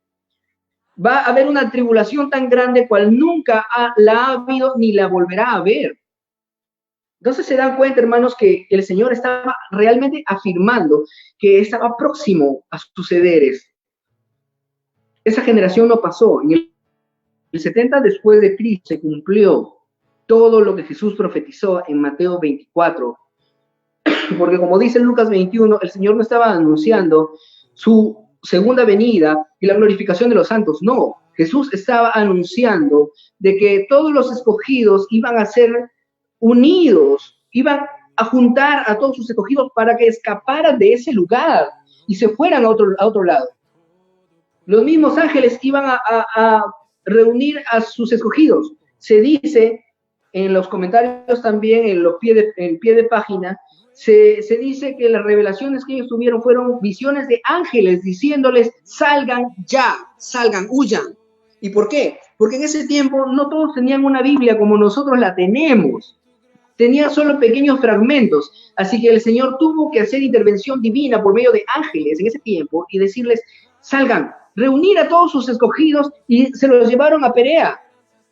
Va a haber una tribulación tan grande cual nunca la ha habido ni la volverá a haber. Entonces se dan cuenta, hermanos, que el Señor estaba realmente afirmando que estaba próximo a suceder. Esa generación no pasó. En el 70 después de Cristo se cumplió todo lo que Jesús profetizó en Mateo 24. Porque como dice Lucas 21, el Señor no estaba anunciando su segunda venida y la glorificación de los santos. No, Jesús estaba anunciando de que todos los escogidos iban a ser unidos, iban a juntar a todos sus escogidos para que escaparan de ese lugar y se fueran a otro lado. Los mismos ángeles iban a reunir a sus escogidos. Se dice en los comentarios también, en pie de página, se dice que las revelaciones que ellos tuvieron fueron visiones de ángeles diciéndoles, salgan ya, salgan, huyan. ¿Y por qué? Porque en ese tiempo no todos tenían una Biblia como nosotros la tenemos. Tenían solo pequeños fragmentos. Así que el Señor tuvo que hacer intervención divina por medio de ángeles en ese tiempo y decirles, salgan, reunir a todos sus escogidos, y se los llevaron a Perea,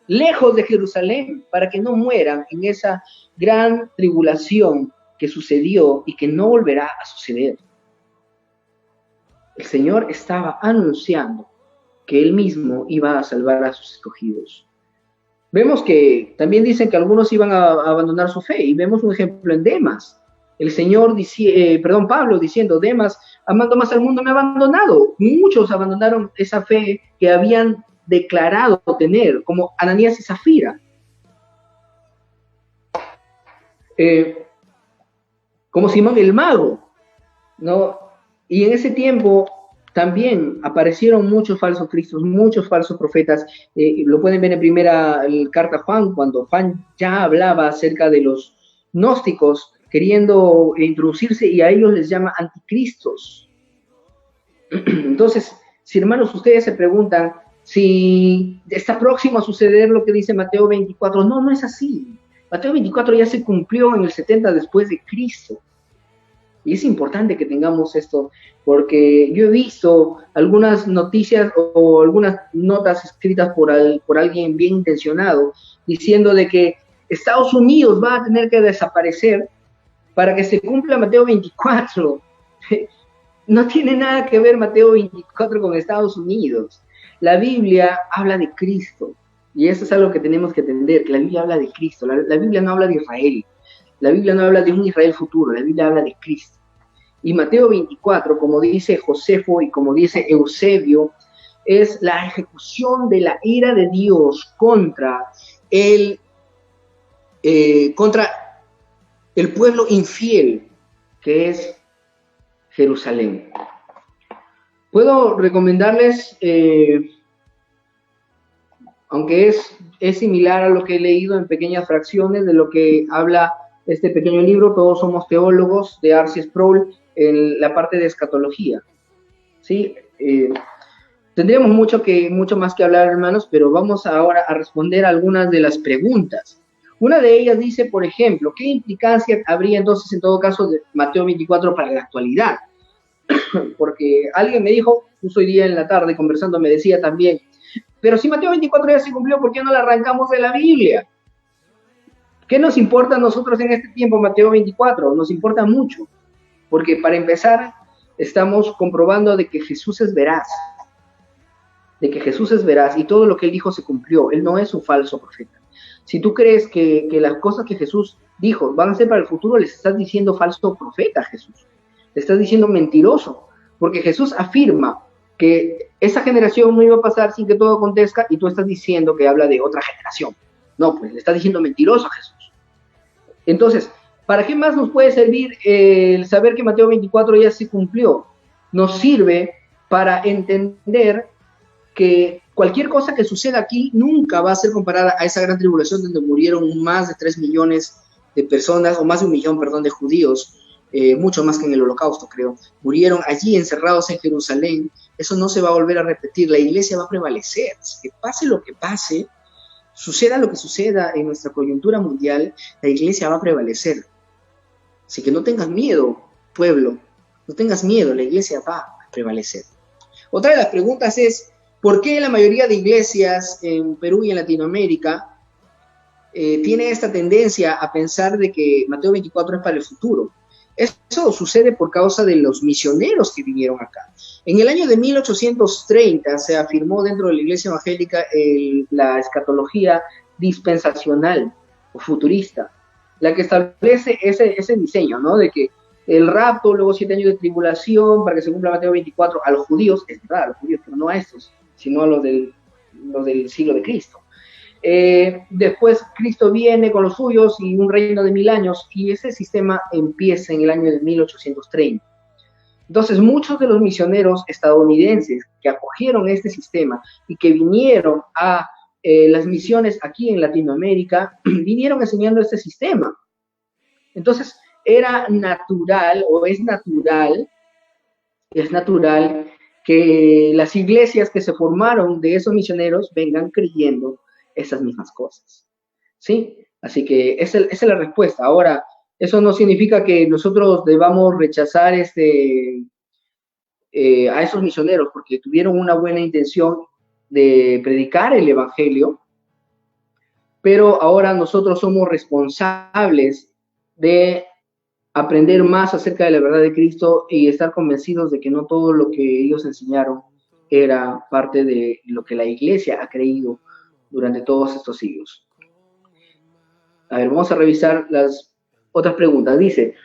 lejos de Jerusalén, para que no mueran en esa gran tribulación que sucedió y que no volverá a suceder. El Señor estaba anunciando que Él mismo iba a salvar a sus escogidos. Vemos que también dicen que algunos iban a abandonar su fe, y vemos un ejemplo en Demas. El Señor, Pablo diciendo, Demas, amando más al mundo, me ha abandonado. Muchos abandonaron esa fe que habían declarado tener, como Ananías y Zafira. Como Simón el mago, ¿no? Y en ese tiempo también aparecieron muchos falsos cristos, muchos falsos profetas. Lo pueden ver en primera carta a Juan, cuando Juan ya hablaba acerca de los gnósticos queriendo introducirse, y a ellos les llama anticristos. Entonces, si hermanos, ustedes se preguntan si está próximo a suceder lo que dice Mateo 24, no es así. Mateo 24 ya se cumplió en el 70 después de Cristo. Y es importante que tengamos esto, porque yo he visto algunas noticias o algunas notas escritas por alguien bien intencionado, diciendo de que Estados Unidos va a tener que desaparecer para que se cumpla Mateo 24. No tiene nada que ver Mateo 24 con Estados Unidos. La Biblia habla de Cristo, y eso es algo que tenemos que entender, que la Biblia habla de Cristo. La Biblia no habla de Israel. La Biblia no habla de un Israel futuro, la Biblia habla de Cristo. Y Mateo 24, como dice Josefo y como dice Eusebio, es la ejecución de la ira de Dios contra el pueblo infiel que es Jerusalén. Puedo recomendarles, aunque es similar a lo que he leído en pequeñas fracciones de lo que habla este pequeño libro, Todos somos teólogos, de R.C. Sproul, en la parte de escatología. ¿Sí? Tendríamos mucho más que hablar, hermanos, pero vamos ahora a responder algunas de las preguntas. Una de ellas dice, por ejemplo, ¿qué implicancia habría entonces en todo caso de Mateo 24 para la actualidad? Porque alguien me dijo, justo hoy día en la tarde conversando, me decía también, pero si Mateo 24 ya se cumplió, ¿por qué no la arrancamos de la Biblia? ¿Qué nos importa a nosotros en este tiempo Mateo 24? Nos importa mucho, porque para empezar, estamos comprobando de que Jesús es veraz, y todo lo que él dijo se cumplió. Él no es un falso profeta. Si tú crees que las cosas que Jesús dijo van a ser para el futuro, les estás diciendo falso profeta a Jesús. Le estás diciendo mentiroso, porque Jesús afirma que esa generación no iba a pasar sin que todo acontezca y tú estás diciendo que habla de otra generación. No, pues le estás diciendo mentiroso a Jesús. Entonces, ¿para qué más nos puede servir el saber que Mateo 24 ya se cumplió? Nos sirve para entender que cualquier cosa que suceda aquí nunca va a ser comparada a esa gran tribulación donde murieron más de 3 millones de personas, o más de 1 millón, perdón, de judíos, mucho más que en el Holocausto, creo. Murieron allí encerrados en Jerusalén. Eso no se va a volver a repetir. La iglesia va a prevalecer. Que pase lo que pase, suceda lo que suceda en nuestra coyuntura mundial, la iglesia va a prevalecer. Así que no tengas miedo, pueblo. No tengas miedo, la iglesia va a prevalecer. Otra de las preguntas es, ¿por qué la mayoría de iglesias en Perú y en Latinoamérica tiene esta tendencia a pensar de que Mateo 24 es para el futuro? Eso sucede por causa de los misioneros que vinieron acá. En el año de 1830 se afirmó dentro de la iglesia evangélica la escatología dispensacional o futurista, la que establece ese diseño, ¿no? De que el rapto, luego 7 años de tribulación para que se cumpla Mateo 24 a los judíos, es verdad, a los judíos, pero no a estos, sino a los del siglo de Cristo. Después Cristo viene con los suyos y un reino de 1000 años, y ese sistema empieza en el año de 1830. Entonces, muchos de los misioneros estadounidenses que acogieron este sistema y que vinieron a las misiones aquí en Latinoamérica, vinieron enseñando este sistema. Entonces, era natural, o es natural que las iglesias que se formaron de esos misioneros vengan creyendo esas mismas cosas, ¿sí? Así que esa es la respuesta. Ahora, eso no significa que nosotros debamos rechazar a esos misioneros porque tuvieron una buena intención de predicar el evangelio, pero ahora nosotros somos responsables de aprender más acerca de la verdad de Cristo y estar convencidos de que no todo lo que ellos enseñaron era parte de lo que la iglesia ha creído durante todos estos siglos. A ver, vamos a revisar las otras preguntas. Dice,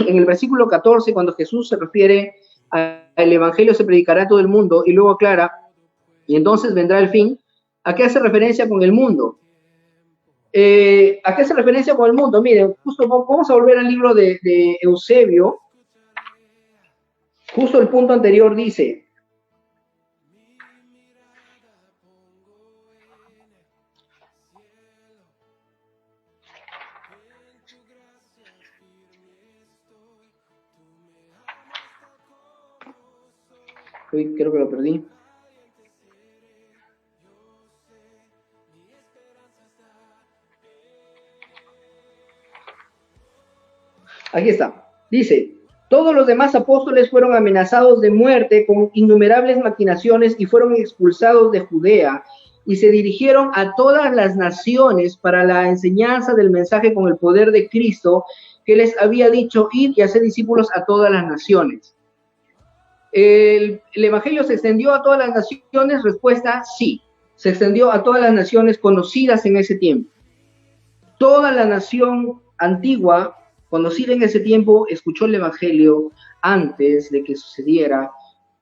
en el versículo 14, cuando Jesús se refiere al evangelio se predicará a todo el mundo, y luego aclara, y entonces vendrá el fin, ¿a qué hace referencia con el mundo? ¿A qué hace referencia con el mundo? Miren, justo vamos a volver al libro de Eusebio. Justo el punto anterior dice, creo que lo perdí. Aquí está. Dice, todos los demás apóstoles fueron amenazados de muerte con innumerables maquinaciones y fueron expulsados de Judea y se dirigieron a todas las naciones para la enseñanza del mensaje con el poder de Cristo que les había dicho, id y hacer discípulos a todas las naciones. ¿El evangelio se extendió a todas las naciones? Respuesta, sí. Se extendió a todas las naciones conocidas en ese tiempo. Toda la nación antigua conocida en ese tiempo escuchó el evangelio antes de que sucediera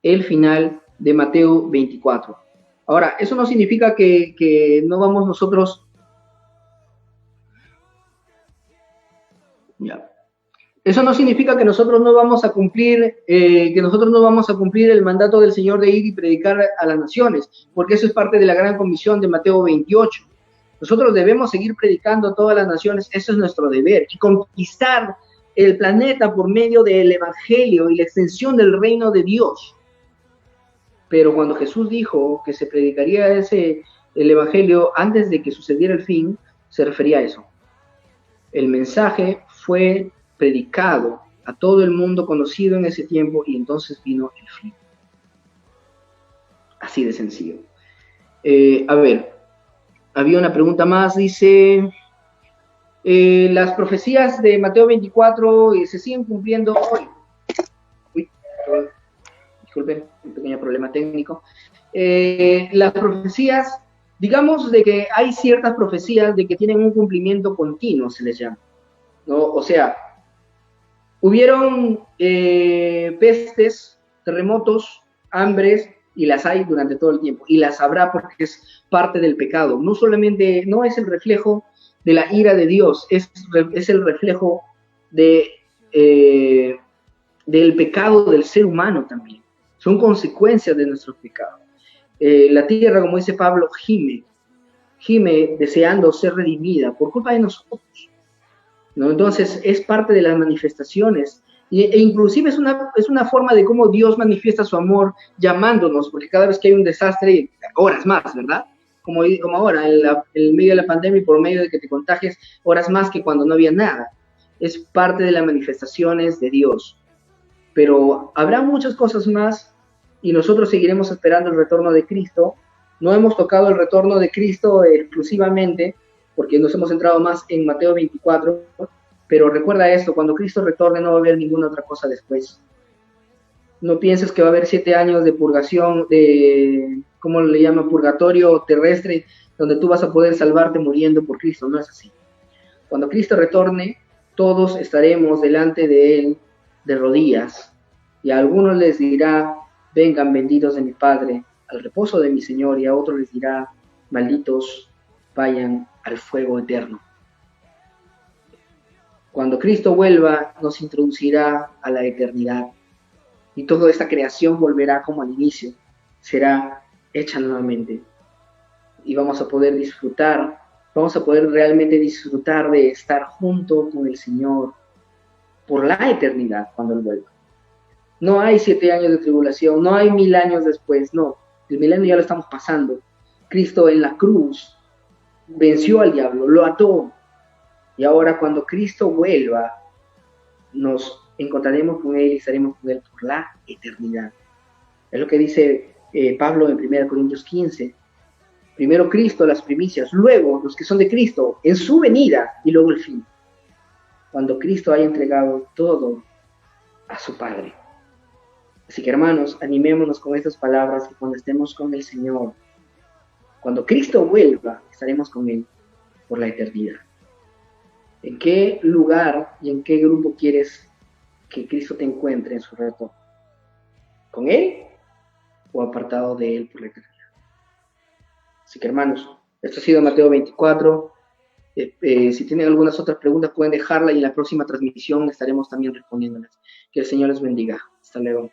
el final de Mateo 24. Ahora, eso no significa que no vamos nosotros Ya. Eso no significa que nosotros no vamos a cumplir, el mandato del Señor de ir y predicar a las naciones, porque eso es parte de la gran comisión de Mateo 28. Nosotros debemos seguir predicando a todas las naciones, eso es nuestro deber, y conquistar el planeta por medio del Evangelio y la extensión del reino de Dios. Pero cuando Jesús dijo que se predicaría el Evangelio antes de que sucediera el fin, se refería a eso. El mensaje fue predicado a todo el mundo conocido en ese tiempo y entonces vino el fin. Así de sencillo. A ver, había una pregunta más, dice, las profecías de Mateo 24 se siguen cumpliendo hoy. Uy, disculpen, un pequeño problema técnico. Las profecías, digamos de que hay ciertas profecías de que tienen un cumplimiento continuo, se les llama, ¿no? O sea, hubieron pestes, terremotos, hambres, y las hay durante todo el tiempo, y las habrá porque es parte del pecado. No solamente, no es el reflejo de la ira de Dios, es el reflejo del pecado del ser humano también. Son consecuencias de nuestros pecados. La tierra, como dice Pablo, gime deseando ser redimida por culpa de nosotros, ¿no? Entonces es parte de las manifestaciones e inclusive es una forma de cómo Dios manifiesta su amor llamándonos, porque cada vez que hay un desastre, horas más, ¿verdad? Como ahora, en medio de la pandemia y por medio de que te contagies, horas más que cuando no había nada. Es parte de las manifestaciones de Dios. Pero habrá muchas cosas más y nosotros seguiremos esperando el retorno de Cristo. No hemos tocado el retorno de Cristo exclusivamente, porque nos hemos centrado más en Mateo 24, pero recuerda esto, cuando Cristo retorne no va a haber ninguna otra cosa después. No pienses que va a haber 7 años de purgación, de, ¿cómo le llaman? Purgatorio terrestre, donde tú vas a poder salvarte muriendo por Cristo. No es así. Cuando Cristo retorne, todos estaremos delante de Él de rodillas, y a algunos les dirá, vengan benditos de mi Padre, al reposo de mi Señor, y a otros les dirá, malditos, vayan al fuego eterno. Cuando Cristo vuelva, nos introducirá a la eternidad, y toda esta creación volverá como al inicio, será hecha nuevamente, y vamos a poder realmente disfrutar de estar junto con el Señor por la eternidad cuando Él vuelva. No hay 7 años de tribulación, no hay 1000 años después, no. El milenio ya lo estamos pasando. Cristo en la cruz venció al diablo, lo ató. Y ahora cuando Cristo vuelva, nos encontraremos con Él y estaremos con Él por la eternidad. Es lo que dice Pablo en 1 Corintios 15. Primero Cristo, las primicias, luego los que son de Cristo, en su venida y luego el fin. Cuando Cristo haya entregado todo a su Padre. Así que hermanos, animémonos con estas palabras, que cuando estemos con el Señor, cuando Cristo vuelva, estaremos con Él por la eternidad. ¿En qué lugar y en qué grupo quieres que Cristo te encuentre en su retorno? ¿Con Él o apartado de Él por la eternidad? Así que hermanos, esto ha sido Mateo 24. Si tienen algunas otras preguntas pueden dejarla y en la próxima transmisión estaremos también respondiéndolas. Que el Señor les bendiga. Hasta luego.